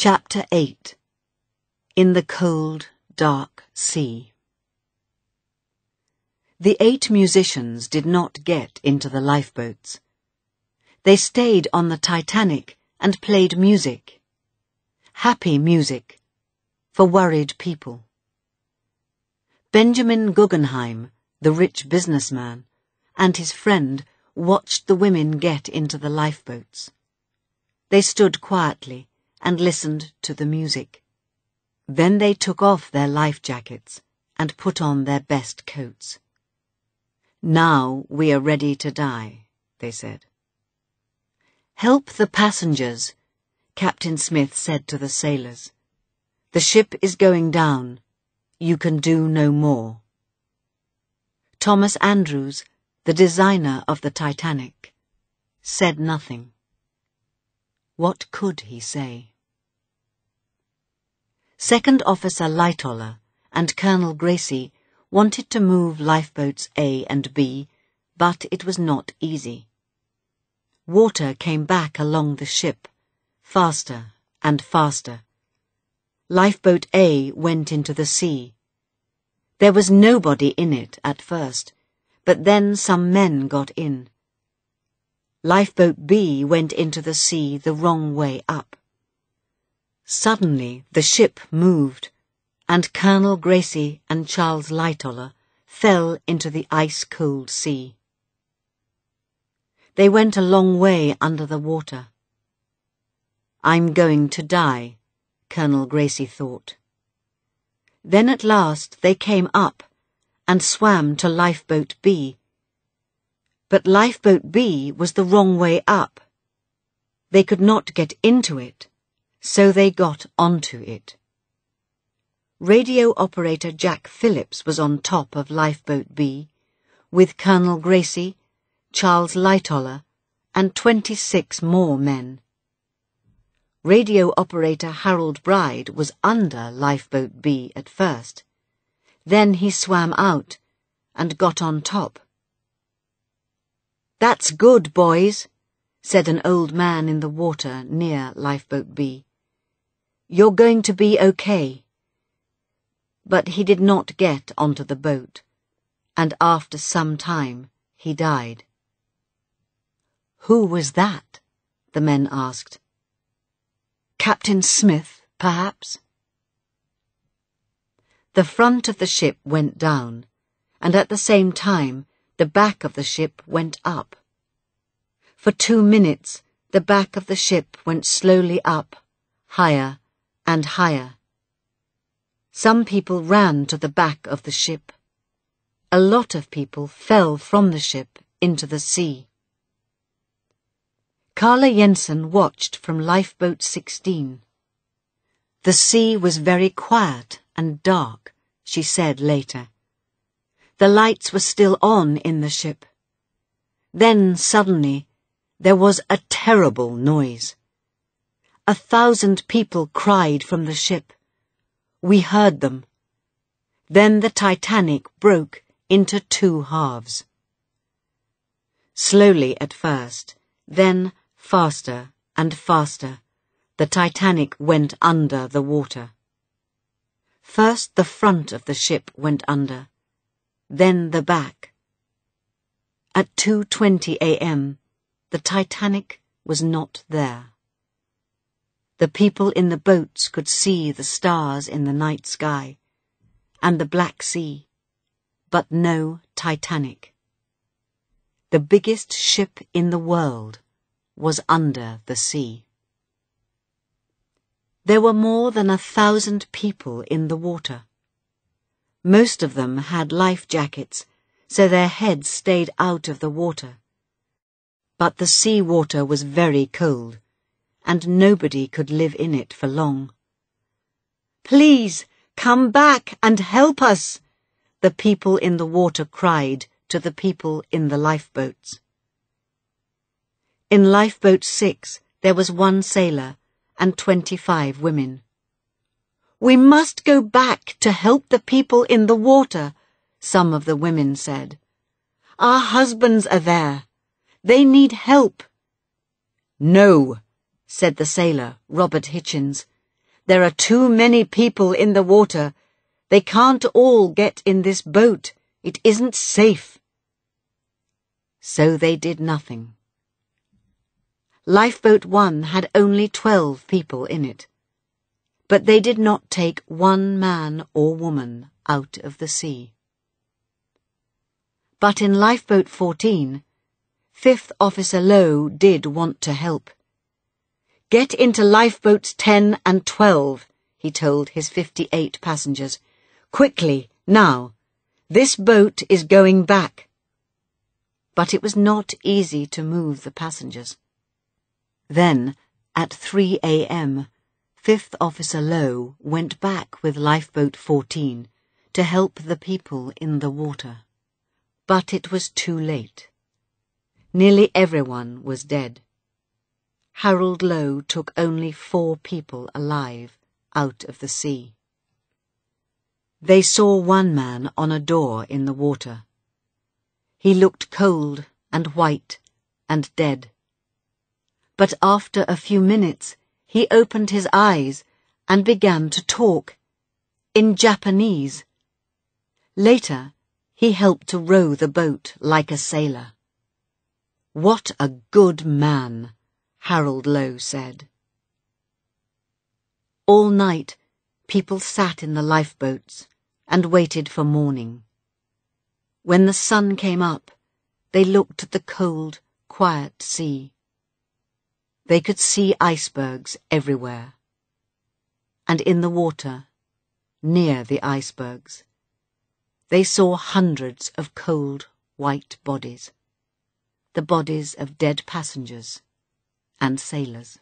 Chapter 8. In the Cold, Dark Sea. The 8 musicians did not get into the lifeboats. They stayed on the Titanic and played music. Happy music for worried people. Benjamin Guggenheim, the rich businessman, and his friend watched the women get into the lifeboats. They stood quietly and listened to the music. Then they took off their life jackets and put on their best coats. "Now we are ready to die," they said. "Help the passengers," Captain Smith said to the sailors. "The ship is going down. You can do no more." Thomas Andrews, the designer of the Titanic, said nothing. What could he say? Second Officer Lightoller and Colonel Gracie wanted to move lifeboats A and B, but it was not easy. Water came back along the ship, faster and faster. Lifeboat A went into the sea. There was nobody in it at first, but then some men got in. Lifeboat B went into the sea the wrong way up. Suddenly the ship moved, and Colonel Gracie and Charles Lightoller fell into the ice-cold sea. They went a long way under the water. "I'm going to die," Colonel Gracie thought. Then at last they came up and swam to Lifeboat B. But Lifeboat B was the wrong way up. They could not get into it, so they got onto it. Radio operator Jack Phillips was on top of Lifeboat B, with Colonel Gracie, Charles Lightoller, and 26 more men. Radio operator Harold Bride was under Lifeboat B at first. Then he swam out and got on top. "That's good, boys," said an old man in the water near Lifeboat B. "You're going to be okay." But he did not get onto the boat, and after some time he died. "Who was that?" the men asked. "Captain Smith, perhaps?" The front of the ship went down, and at the same time the back of the ship went up. For 2 minutes the back of the ship went slowly up, higher and higher. Some people ran to the back of the ship. A lot of people fell from the ship into the sea. Carla Jensen watched from Lifeboat 16. "The sea was very quiet and dark," she said later. "The lights were still on in the ship. Then suddenly there was a terrible noise. 1,000 people cried from the ship. We heard them. Then the Titanic broke into 2 halves. Slowly at first, then faster and faster, the Titanic went under the water. First the front of the ship went under, then the back. At 2:20 a.m., the Titanic was not there. The people in the boats could see the stars in the night sky and the Black Sea, but no Titanic. The biggest ship in the world was under the sea. There were more than 1,000 people in the water. Most of them had life jackets, so their heads stayed out of the water. But the sea water was very cold, and nobody could live in it for long. "Please, come back and help us," the people in the water cried to the people in the lifeboats. In Lifeboat 6, there was 1 sailor and 25 women. "We must go back to help the people in the water," some of the women said. "Our husbands are there. They need help." "No," said the sailor, Robert Hitchens. There are too many people in the water. They can't all get in this boat. It isn't safe. So they did nothing. Lifeboat 1 had only 12 people in it, but they did not take one man or woman out of the sea. But in Lifeboat 14, 5th Officer Lowe did want to help. "Get into lifeboats 10 and 12, he told his 58 passengers. "Quickly, now. This boat is going back." But it was not easy to move the passengers. Then, at 3 a.m., 5th Officer Lowe went back with Lifeboat 14 to help the people in the water. But it was too late. Nearly everyone was dead. Harold Lowe took only 4 people alive out of the sea. They saw one man on a door in the water. He looked cold and white and dead. But after a few minutes, he opened his eyes and began to talk in Japanese. Later, he helped to row the boat like a sailor. "What a good man," Harold Lowe said. All night, people sat in the lifeboats and waited for morning. When the sun came up, they looked at the cold, quiet sea. They could see icebergs everywhere. And in the water, near the icebergs, they saw hundreds of cold, white bodies, the bodies of dead passengers and sailors.